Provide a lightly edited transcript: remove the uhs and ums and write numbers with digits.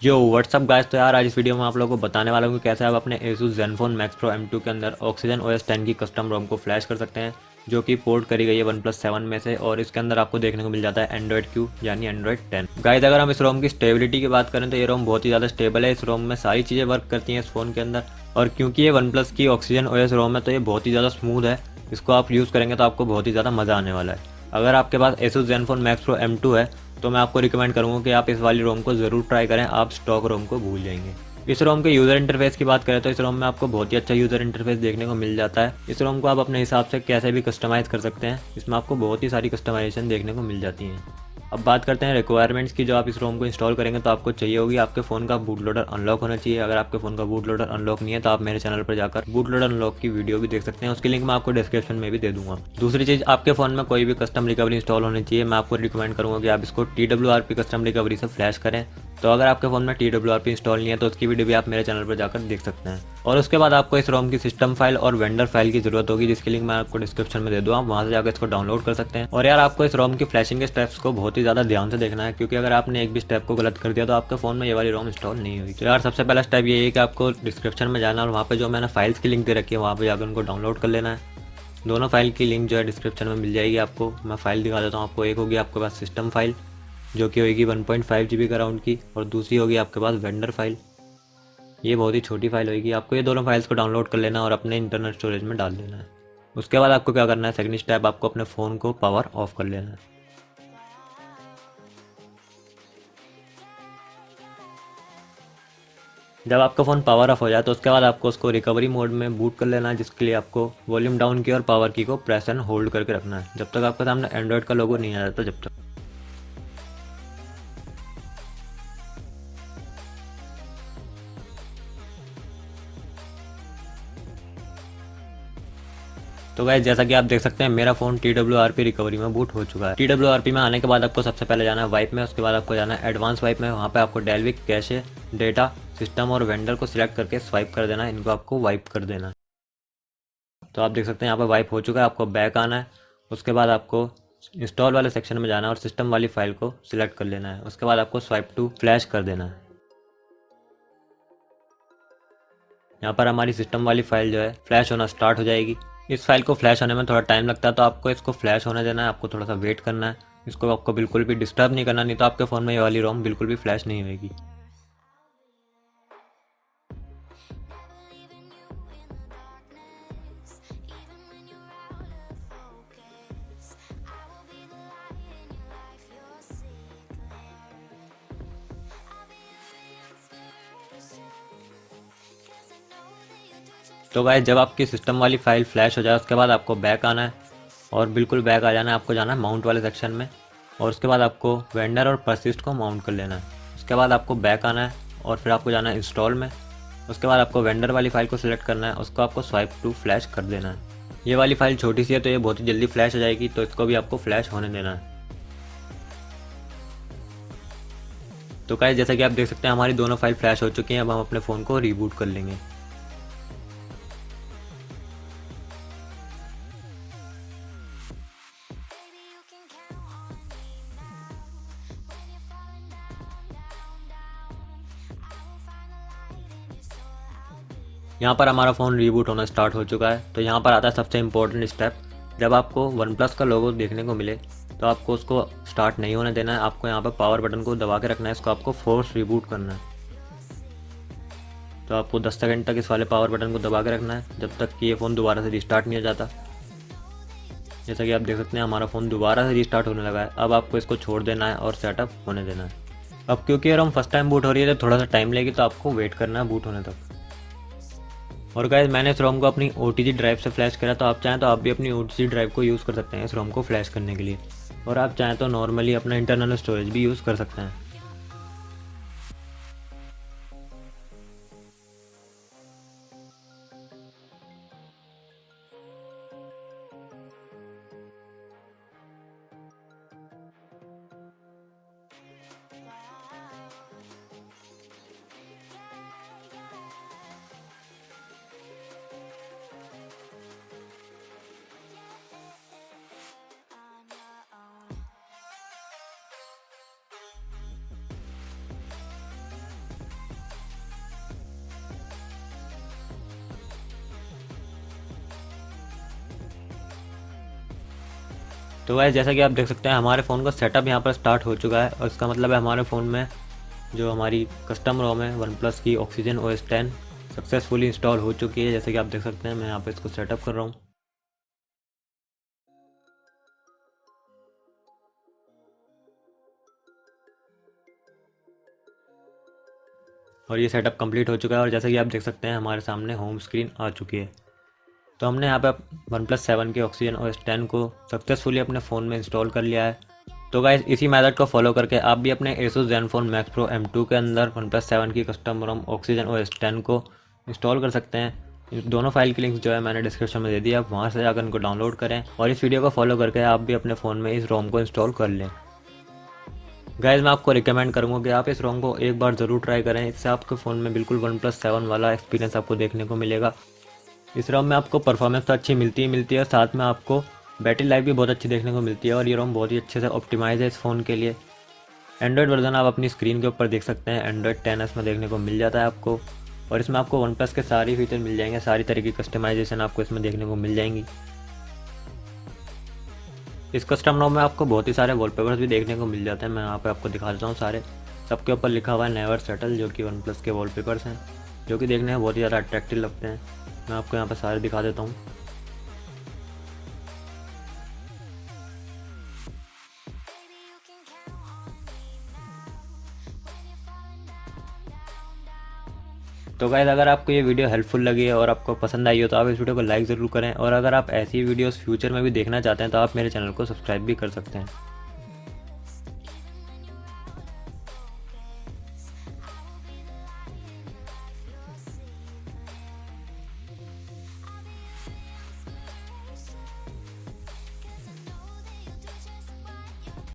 जो WhatsApp guys, तो यार आज इस वीडियो में आप लोगों को बताने वाला हूँ कि कैसे आप अपने Asus Zenfone Max Pro M2 के अंदर Oxygen OS 10 की कस्टम रोम को फ्लैश कर सकते हैं, जो कि पोर्ट करी गई है OnePlus 7 में से। और इसके अंदर आपको देखने को मिल जाता है Android Q यानी Android 10। गाइस अगर हम इस रोम की स्टेबिलिटी की बात करें तो ये रोम बहुत ही ज़्यादा स्टेबल है। इस रोम में सारी चीज़ें वर्क करती हैं इस फ़ोन के अंदर, और क्योंकि ये OnePlus की Oxygen OS रोम है तो ये बहुत ही ज़्यादा स्मूथ है। इसको आप यूज़ करेंगे तो आपको बहुत ही ज़्यादा मज़ा आने वाला है। अगर आपके पास Asus Zenfone Max Pro M2 है तो मैं आपको रिकमेंड करूंगा कि आप इस वाली रोम को ज़रूर ट्राई करें, आप स्टॉक रोम को भूल जाएंगे। इस रोम के यूज़र इंटरफेस की बात करें तो इस रोम में आपको बहुत ही अच्छा यूज़र इंटरफेस देखने को मिल जाता है। इस रोम को आप अपने हिसाब से कैसे भी कस्टमाइज़ कर सकते हैं, इसमें आपको बहुत ही सारी कस्टमाइजेशन देखने को मिल जाती हैं। अब बात करते हैं रिक्वायरमेंट्स की। जो आप इस रोम को इंस्टॉल करेंगे तो आपको चाहिए होगी आपके फ़ोन का बूट लोडर अनलॉक होना चाहिए। अगर आपके फ़ोन का बूट लोडर अनलॉक नहीं है तो आप मेरे चैनल पर जाकर बूट लोडर अनलॉक की वीडियो भी देख सकते हैं, उसकी लिंक मैं आपको डिस्क्रिप्शन में भी दे दूंगा। दूसरी चीज़, आपके फ़ोन में कोई भी कस्टम रिकवरी इंस्टॉल होनी चाहिए। मैं आपको रिकमेंड करूँगा कि आप इसको TWRP कस्टम रिकवरी से फ्लैश करें। तो अगर आपके फ़ोन में TWRP इंस्टॉल नहीं है तो उसकी वीडियो भी आप मेरे चैनल पर जाकर देख सकते हैं। और उसके बाद आपको इस रोम की सिस्टम फाइल और वेंडर फाइल की जरूरत होगी, जिसकी लिंक मैं आपको डिस्क्रिप्शन में दे दूँ, आप वहाँ से जाकर इसको डाउनलोड कर सकते हैं। और यार आपको इस रोम की फ्लैशिंग के स्टेप्स को बहुत ही ज़्यादा ध्यान से देखना है, क्योंकि अगर आपने एक भी स्टेप को गलत कर दिया तो आपके फ़ोन में ये वाली रोम इंस्टॉल नहीं हुई। तो यार सबसे पहला स्टेप ये है कि आपको डिस्क्रिप्शन में जाना और वहाँ पर जो मैंने फाइल्स की लिंक दे रखी है वहाँ पर जाकर उनको डाउनलोड कर लेना है। दोनों फाइल की लिंक जो है डिस्क्रिप्शन में मिल जाएगी आपको। मैं फाइल दिखा देता हूँ आपको। एक होगी आपके पास सिस्टम फाइल जो कि होगी 1.5 GB का राउंड की, और दूसरी होगी आपके पास वेंडर फाइल। ये बहुत ही छोटी फाइल होगी। आपको ये दोनों फाइल्स को डाउनलोड कर लेना और अपने इंटरनल स्टोरेज में डाल देना है। उसके बाद आपको क्या करना है, सेकंड स्टेप, आपको अपने फ़ोन को पावर ऑफ कर लेना है। जब आपका फ़ोन पावर ऑफ हो जाए तो उसके बाद आपको उसको रिकवरी मोड में बूट कर लेना है, जिसके लिए आपको वॉल्यूम डाउन की और पावर की को प्रेस एंड होल्ड करके रखना है जब तक आपके सामने एंड्रॉयड का लोगो नहीं आ जाता। जब तक तो गाइस जैसा कि आप देख सकते हैं मेरा फ़ोन TWRP रिकवरी में बूट हो चुका है। TWRP में आने के बाद आपको सबसे पहले जाना है वाइप में, उसके बाद आपको जाना है एडवांस वाइप में। वहाँ पे आपको डेल्विक, कैशे, डेटा, सिस्टम और वेंडर को सिलेक्ट करके स्वाइप कर देना है। इनको आपको वाइप कर देना है। तो आप देख सकते हैं यहाँ पर वाइप हो चुका है। आपको बैक आना है। उसके बाद आपको इंस्टॉल वाले सेक्शन में जाना है और सिस्टम वाली फाइल को सिलेक्ट कर लेना है। उसके बाद आपको स्वाइप टू फ्लैश कर देना है। यहाँ पर हमारी सिस्टम वाली फाइल जो है फ्लैश होना स्टार्ट हो जाएगी। इस फाइल को फ्लैश होने में थोड़ा टाइम लगता है, तो आपको इसको फ्लैश होने देना है। आपको थोड़ा सा वेट करना है। इसको आपको बिल्कुल भी डिस्टर्ब नहीं करना, नहीं तो आपके फ़ोन में ये वाली रोम बिल्कुल भी फ्लैश नहीं होगी। तो गाइस जब आपकी सिस्टम वाली फाइल फ्लैश हो जाए उसके बाद आपको बैक आना है, और बिल्कुल बैक आ जाना है। आपको जाना है माउंट वाले सेक्शन में, और उसके बाद आपको वेंडर और परसिस्ट को माउंट कर लेना है। उसके बाद आपको बैक आना है और फिर आपको जाना है इंस्टॉल में। उसके बाद आपको वेंडर वाली फाइल को सिलेक्ट करना है, उसको आपको स्वाइप टू फ्लैश कर देना है। ये वाली फाइल छोटी सी है तो ये बहुत ही जल्दी फ्लैश हो जाएगी, तो इसको भी आपको फ्लैश होने देना है। तो गाइस जैसा कि आप देख सकते हैं हमारी दोनों फाइल फ्लैश हो चुकी हैं। अब हम अपने फ़ोन को रीबूट कर लेंगे। यहाँ पर हमारा फ़ोन रीबूट होना स्टार्ट हो चुका है। तो यहाँ पर आता है सबसे इम्पोर्टेंट स्टेप। जब आपको वन प्लस का लोगो देखने को मिले तो आपको उसको स्टार्ट नहीं होने देना है। आपको यहाँ पर पावर बटन को दबा के रखना है। इसको आपको फोर्स रिबूट करना है। तो आपको 10 सेकंड तक इस वाले पावर बटन को दबा के रखना है, जब तक कि ये फ़ोन दोबारा से रिस्टार्ट नहीं हो जाता। जैसा कि आप देख सकते हैं हमारा फ़ोन दोबारा से रिस्टार्ट होने लगा है। अब आपको इसको छोड़ देना है और सेटअप होने देना है। अब क्योंकि यार हम फर्स्ट टाइम बूट हो रही है तो थोड़ा सा टाइम लेगी, तो आपको वेट करना है बूट होने तक। और गाइस मैंने इस रोम को अपनी OTG ड्राइव से फ्लैश करा, तो आप चाहें तो आप भी अपनी OTG ड्राइव को यूज़ कर सकते हैं इस रोम को फ्लैश करने के लिए। और आप चाहें तो नॉर्मली अपना इंटरनल स्टोरेज भी यूज़ कर सकते हैं। तो गाइस जैसा कि आप देख सकते हैं हमारे फ़ोन का सेटअप यहाँ पर स्टार्ट हो चुका है, और इसका मतलब है हमारे फ़ोन में जो हमारी कस्टम रोम है वन प्लस की ऑक्सीजन OS 10 सक्सेसफुली इंस्टॉल हो चुकी है। जैसे कि आप देख सकते हैं मैं यहाँ पर इसको सेटअप कर रहा हूँ। और ये सेटअप कंप्लीट हो चुका है, और जैसे कि आप देख सकते हैं हमारे सामने होम स्क्रीन आ चुकी है। तो हमने यहाँ पे वन प्लस 7 के ऑक्सीजन OS 10 को सक्सेसफुली अपने फ़ोन में इंस्टॉल कर लिया है। तो गाइस इसी मेथड को फॉलो करके आप भी अपने Asus Zenfone Max Pro M2 के अंदर वन प्लस 7 की कस्टम रोम ऑक्सीजन OS 10 को इंस्टॉल कर सकते हैं। इन दोनों फाइल की लिंक्स जो है मैंने डिस्क्रिप्शन में दे दी, आप वहाँ से जाकर इनको डाउनलोड करें, और इस वीडियो को फॉलो करके आप भी अपने फ़ोन में इस रोम को इंस्टॉल कर लें। गाइस मैं आपको रिकमेंड करूँगा कि आप इस रोम को एक बार ज़रूर ट्राई करें, इससे आपके फ़ोन में बिल्कुल वन प्लस 7 वाला एक्सपीरियंस आपको देखने को मिलेगा। इस रोम में आपको परफॉर्मेंस तो अच्छी मिलती है, साथ में आपको बैटरी लाइफ भी बहुत अच्छी देखने को मिलती है, और ये रोम बहुत ही अच्छे से ऑप्टिमाइज है इस फ़ोन के लिए। एंड्रॉयड वर्जन आप अपनी स्क्रीन के ऊपर देख सकते हैं, एंड्रॉयड 10s में देखने को मिल जाता है आपको, और इसमें आपको वन प्लस के सारे फीचर मिल जाएंगे, सारी तरह की कस्टमाइजेशन आपको इसमें देखने को मिल जाएंगी। इस कस्टम रोम में आपको बहुत ही सारे वॉलपेपर्स भी देखने को मिल जाते हैं, मैं यहाँ पे आपको दिखा देता हूँ सारे। सबके ऊपर लिखा हुआ है नेवर सेटल, जो कि वन प्लस के वॉलपेपर्स हैं, जो कि देखने में बहुत ही ज़्यादा अट्रैक्टिव लगते हैं। मैं आपको यहाँ पर सारे दिखा देता हूँ। तो गाइस अगर आपको ये वीडियो हेल्पफुल लगी है और आपको पसंद आई हो तो आप इस वीडियो को लाइक ज़रूर करें, और अगर आप ऐसी वीडियोस फ्यूचर में भी देखना चाहते हैं तो आप मेरे चैनल को सब्सक्राइब भी कर सकते हैं।